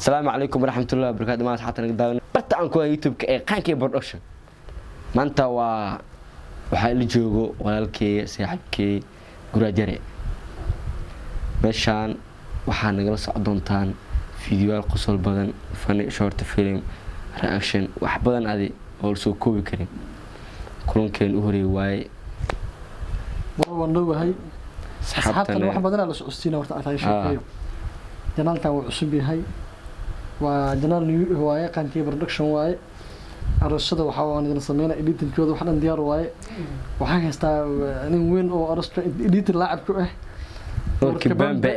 السلام عليكم ورحمة الله وبركاته. ما حتى نقدر برتعن كوا يوتيوب قانكي برودكشن maanta waxaa la joogo walaalkay saaxiibkay guraajare meeshaan waxaa nagala socon doontaan fiidiyoal qosol badan funny short film reaction wax badan adi oo soo koobi karin kulankeen u horeeyay waaye waan dhawahay asxaabtan wax badan la socodsiina horta ay sheekeeyo janaalkan uu cusub yahay waa janaal new waaye qaankii production waaye arashada waxa aan idin sameeyay editingkooda waxa dhan diyaar waaye waxaan haystaa nin weyn oo arashada editor laacib ku ah warki bambe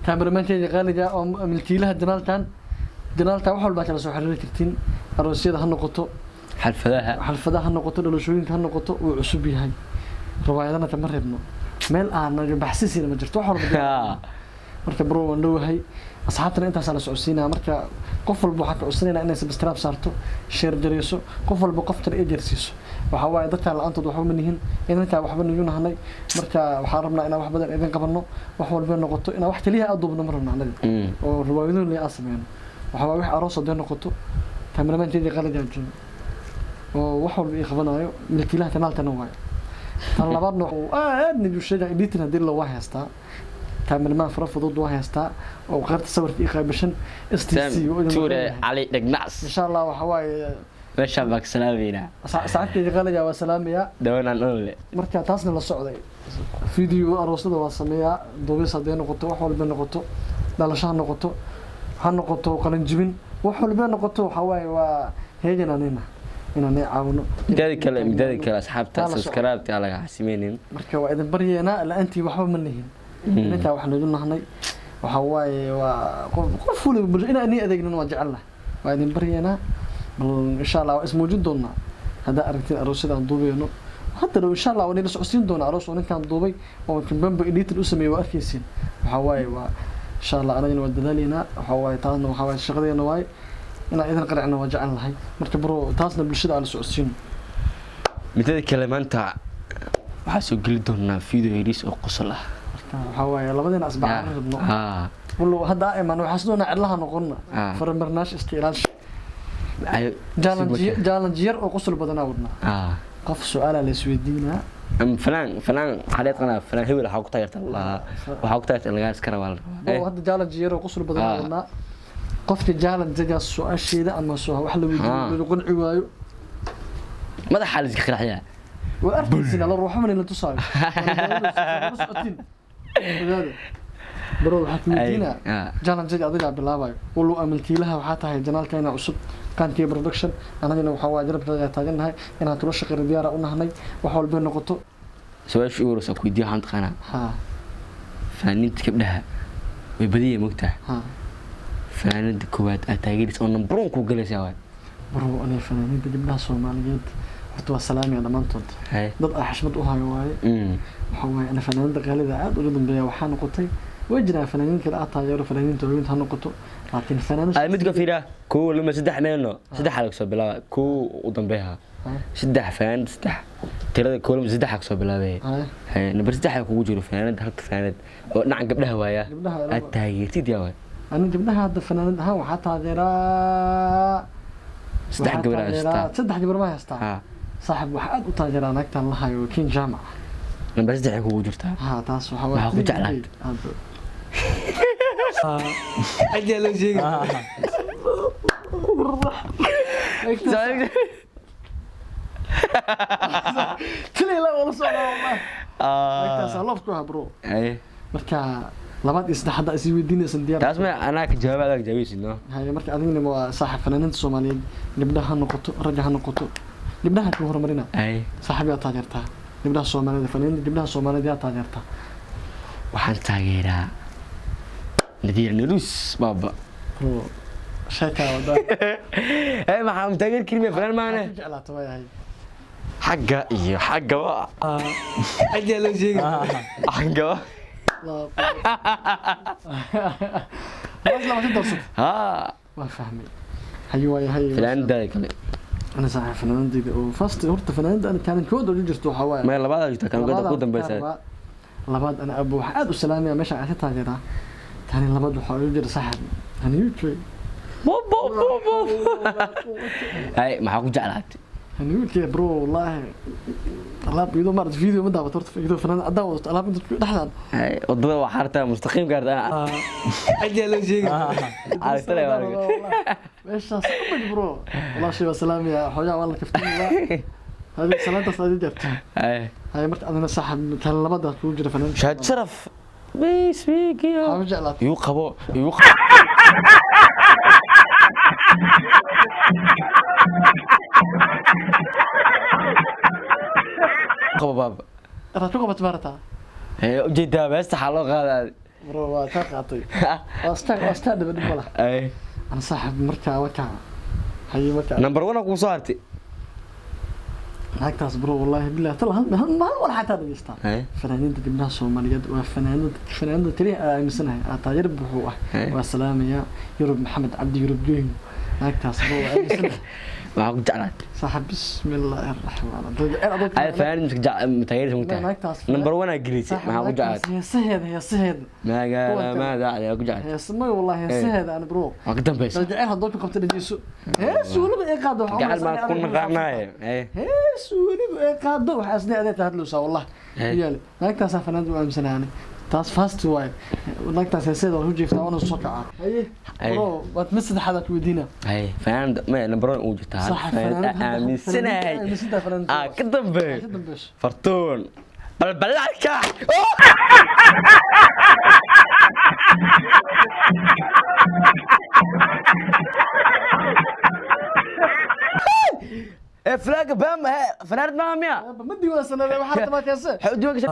cameraman-keeda qaaliga oo milkiilaha janaalkan wax walba kala soo xiriiri kartiin arashada ha noqoto xalfadaha noqoto dhalashooyinka ha noqoto uu cusub yahay riwaayadana kama reebno meel aan baxsisiina ma jirto wax walba marka bro waan dhawahay asxaabtana intaas la socodsiinaa marka qof walba waxa ka codsanayna inay subscribe saarto share jareyso qof walba qoftar ay jarsiiso waxa waaye dadka la'aantood waxba ma nihin inta waxba niyuuna hanay marka waxa rabnaa inaan wax badan idin qabanno wax walba noqoto inaan wax kaliya aad duubno marna anaga oo riwaayadooda la sameeyno waxa waaye wax aroos oo noqoto cameraman-keeda qalad joogo oo wax walba ay qabanayo milkiilaha kanaalkana waaye tan labaadna aad nidu sheega editing hadii la waa haystaa cameraman fudud waa haystaa oo qaybta sawirka iyo qaybashan STC tuure Ali Dhagnaas insha Allah waxa waaye meesha baa salaamina saacadkeeda qalaga waa salaamaya dawanaan ole marka taasna la socday video aroosada waa sameeyaa duubis hadii noqoto wax walba noqoto dhalasho noqoto ha noqoto qalan jibin wax walba noqoto waxa waaye waa heegananina inaan caawino midada kale asxaabta subscribe ta laga xasimeeyeen marka waa idin baryeena la'aantii waxba ma nihin inta wax nagu nahnay waxa waaye waa qof fuulay inaan adeegnan waa jecel waa idin baryeena insha Allah waa ismuujin doona hada aragtid aroosada aan duubayno hadda insha Allah waan la socodsiin doona aroos oo ninkan duubay oo bamba editor u sameeyay arkaysiin waxa waaye waa insha Allah anagana waa dadaalina waxa waaye taasna waxa waaye shaqadeena waaye inaan idin qaracno waa jecel lahay marka bro taasna bulshada la socodsiin midada kale maanta waxa soo gali doona video edit oo qosol ah waxa waaye labadeen asbaab rabno wallo hadda ayman waxa sidoo cidlaha noqonna farmarnaash istiilaal challenge yar oo qosol badan wadna qof su'aal la isweydiina فلان حاليت قناه فلان هبل waxa ku taageerta Allah waxa ku taageerta laga iskara wal hadda challenge yar oo qosol badan wadna qofka challenge jaga su'aasheeda ama soo wax la weydiiyo qanci waayo madaxa la iska qaraxyaa وأرتسنا الله روحه من اللي تصاير برو حكمتينا جانا جدي أضيع بالله والله أملكي لها وحاتها جنال كائن عصب كان كي برودكشن أنا جينا وحواجر بتاعي تاجن هاي أنا ترشق الرياضة قلنا هني وحول بين نقطة سواء شعور سكوي دي عند قناة فنانين تكبدها ويبديه مقطع فنانين كوات أتاجر صون برونكو جلس يا واد برو أنا فنانين بجيبنا صوماليات horta salaami dhamaantood dad ah xishmad u hayo waaye waxa waaye ana fanaanada qaalida aad ugu dambeeya waxaan noqotay wajina fanaaniin kale aad taageero fanaaniinta weyn ha noqoto laakiin fanaanada ay mid ka fiira koo lama saddex meelno saddex xalaq soo bilaabay koo u dambeeya saddex fanaan saddex tirada koo lama saddex soo bilaabay number saddex kugu jiro fanaanada halka fanaanad oo dhinaca gabdhaha waaya aad taageertid yaa waay ana gabdhaha hadda fanaanada ha waxa taageeraa saddex gabar ma haystaa صاحب واحد وتاجر أنا أكتر الله هاي وكين جامعة أنا بس دعك وجرتها تاس وحوي وجعلك أجي لو شيء كلي لا والله صار والله أكتر الله فكوها برو إيه مركا لبعض إصلاحات أسيب الدنيا سنديار تاسمع أنا كجواب هذا جويس إنه هاي مركا أديني ما صاحب فنانين الصوماليين نبدأها نقطة رجعها نقطة جبناها كهور مرينا أي صاحبي تاجرتها جبناها الصومالية فنين جبناها الصومالية تاجرتها وحن تاجرها نذير نروس بابا شايكا ودا أي ما حام تاجر كلمة فلان معنا على توي هاي حقه إيه حقه بقى أجي لو شيء حقه لا ما تدرس ما فهمي هي فلان ده أنا صحيح فنان دي وفاست هرت فنان ده أنا كان كود اللي جرت وحواي ما لبعض جت كانوا قد قدام بس لبعض أنا أبو حاد والسلام يا مش عارف تاجرها كان لبعض وحاول يجر صاحب أنا يوتيوب هاي ما حكون جعلات أنا قلت يا برو والله ألعاب فيديو مرة فيديو ما دعوة ترت فيديو فنان أدعوة ألعاب أنت لحظة هاي الضوء وحارته مستقيم قاعد أنا أجي لو شيء عرفت لي إيش أصبح برو والله شيء وسلام يا حوجا والله كفتني هذه سلامة صديق جبت هاي مرت أنا صاحب تلا بدأ توجد فنان شهد شرف بيس فيك يا حوجا لا يوقبو قبو بابا راتوك بتمرتها هي جدا بس حلو هذا برو تاقعطي أستاذ بدي بلا اي أنا صاحب مركا وكا هاي مركا نمبر 1 أكو صارتي هاك تاس برو والله بالله طلع ما ولا حتى دقيستا فنانين دبنا Soomaaliyeed waa fanaanada tiri ay misanahay taajir buxuu ah waa salaamaya Yurub Maxamed Cabdi Yurub Geyn هاك تاس برو ما أكو جعلات صاحب بسم الله الرحمن الرحيم هاي فان متغير متى نمبر 1 أجلس ما أكو جعلات هي سهد ما قال ما داعي أكو جعلات هي سمي والله هي سهد أنا برو أقدم بس رجعين هذول قبت الجيسو هي سولو بإيقاظ جعل ما تكون مقارنة هي سولو بإيقاظ وحاسني أديت هذلوسا والله يالي هاك تاس فنان وأمسنا يعني تاس فاست واي وناك تاس سيد وهجي في تاون الصقعة هي برو وتمسد حدك ودينا هي فان ما نمبر 1 وجدتها صح فنان من سنة هي فنان كدم بش فرتون بالبلاركة فلاك بام فنان ماميا مدي واسنا لو حرت ما كاسه حدي وقت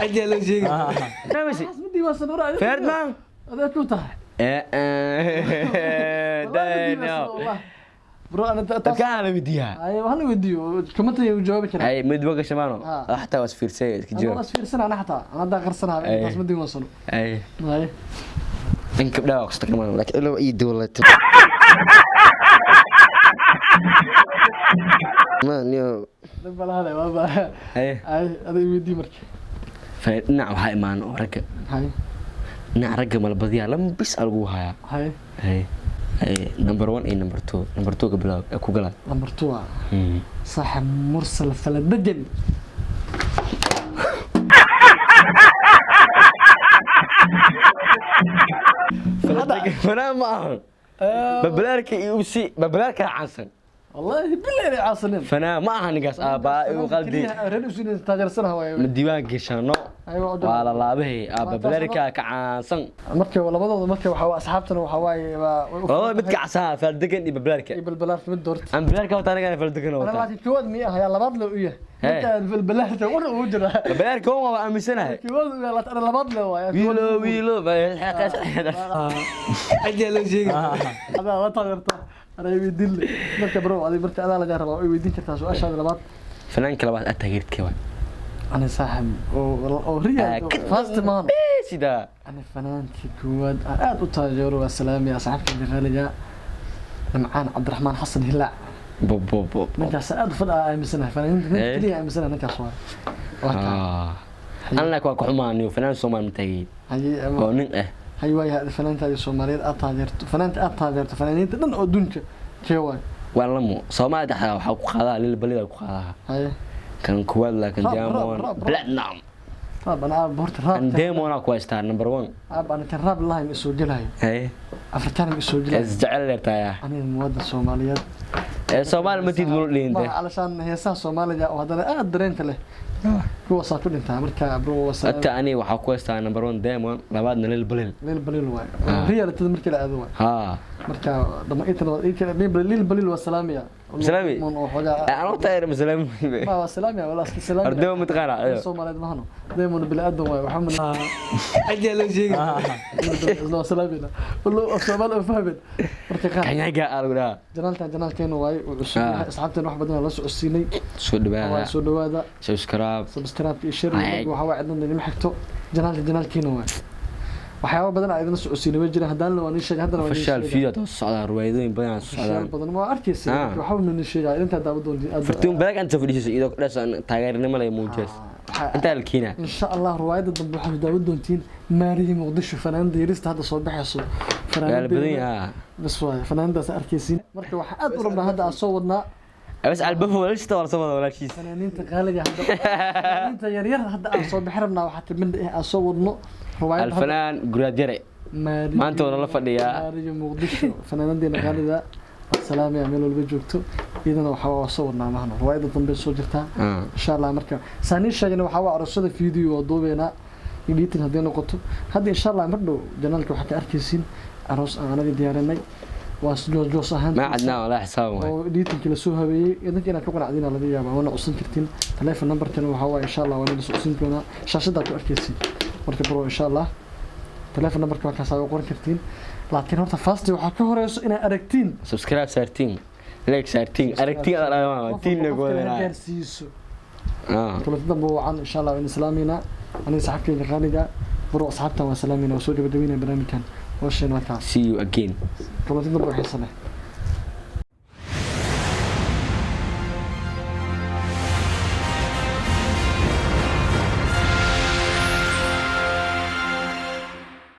اجي لو شيء لا ماشي مدي واسنا ورا فرد ما هذا توتا داينا برو انا كان بديها ايوه هلا فيديو كمان يجاوب كده اي مدوقه شمانو حتى واسفير سيد كجو انا واسفير سنه انا حتى انا دا قرسنها بس مدي وصلوا اي اي انك بلا وقت كمان لكن لو ايد ولا ما نيو بلا هذا بابا اي هذا يودي مرك فنع هاي مان ورك هاي نع رقم البضيع لم بس القوها هاي هاي نمبر 1 اي نمبر 2 نمبر 2 قبل اكو قلت نمبر 2 صاحب مرسل فلدجن فانا ما ببلارك يوسي ببلارك عسل والله بالله عاصلين فانا ما هنقاس ابائي وقلبي رنسون تاجر سنه واي من ديوان قشانو ولا لابهي ابا بلارك كعانسن markay labadooda markay waxa asxaabtana waxa waay oo mid ka casaa faldegan iyo balaarka balaarka mid doorta aan balaarka wata anaga faldegan wata ana waati kood miya ayaa labaad loo iyo inta balaarka wada uu jira balaarka waa aamisanahay kood la tan labaad loo waay wiilo xaqas ajee loo sheegay hada wata yarta أنا يوديل مركب برو هذه مركب أنا لا جرب يودين كرتاس وأشهد لبعض فنان كلابات أتغيرت كمان أنا صاحب أو ريال فاست مان سيدا أنا فنان كيكود أتاجر والسلام يا صاحبك اللي جاء معانا عبد الرحمن حسن هلا بوب نجا سأد فدا مسنا فنان كلي مسنا نجا سوا أنا كوا كحمان فنان سومان متأكيد هاي أو نين هاي واي هذا فنان تاجر سوماليد أتاجرت فنانين تدن أدونك كواي والله سومالي ده حق خذا للبلد حق خذا هاي كان كوال لكن جامون بلاتنام طب أنا بورت راب ديمون أكو ستار نمبر 1 أنا كان راب الله مسجل هاي إيه أفرتان مسجل إزعل لرتايا أنا المواد الصوماليات الصومال ما تقول لي أنت علشان هي سا صوماليا وهذا درينت له هو صاحب أنت مركا برو وسام التاني وحكوا ستار نمبر 1 ديمون لبعضنا للبليل واي هي اللي تدمرك الأذواء ها مركا لما إيتنا للبليل والسلامية سلامي أنا طاير مسلم ما هو سلامي ولا سلامي أردو متقارع الصوماليات ما هنو دايما بالأدم وحمد أجل شيء لو سلامي والله الصومال فهمت مركا كان يجا أرولا جنال كانوا واي وعشان أصحابتنا واحد بدنا لسه السيني سود هذا سبسكرايب يشير وحوا عندنا اللي محكتو جنال كانوا واي waxyaabo badan ay idin socodsiinay way jiraan hadaan loo sheegay hadana waa fashal fiido socda ruwaydooyin badan socdaan badan ma arkaysa waxa uu min sheegay inta daawadoon fartuun badan anta fadhiisay idoo dhasan taageernimo leh muujees inta halkiina insha Allah ruwaayada dambe waxa daawadoontiin maarihi muqdisho fanaan diirista hadda soo baxayso قال بديها بس واي فنانdaas arkaysiin marka waxa aad u rabnaa hadda aan soo wadnaa بس على البف ولا شيء ولا صوت ولا شيء fanaaniinta qaaliga hadda fanaaniinta yar yar hadda aan soo bixi rabnaa waxa timid aan soo wadno riwaayad الفنان قراديري ما انت ولا فديا maariyo muqdisho fanaanadina qaaliga السلام يا ميلو اللي joogto idana waxa waa soo wadnaa mahna riwaayada dambe soo jirta insha Allah marka saani sheegna waxa waa arshada video oo duubeena editing hadii noqoto hadda insha Allah mar dhow janaalka waxa ka arkaysiin aroos aan anaga diyaarinay واسجوز أهان ما عندنا ولا حساب وديتن كلا سوها بي إذا كنا كقول عدينا الذي يابا وانا أصلا كرتين تلفون نمبر تنو هوا إن شاء الله وانا بس أصلا كنا شاشة داتو أركيسي مركبرو إن شاء الله تلفون نمبر كمان كساوي قرن كرتين لكن هرتا فاستي وحكوا رئيس إنا أركتين سبسكرايب سارتين ليك سارتين أركتين أنا تين نقول أنا كل تدبوا عن إن شاء الله وإن سلامينا أنا سحبت الغالية برو أصحابنا وسلامينا وسوق بدوينا برنامج كان وشينا كان see you again كل تدبوا حسنة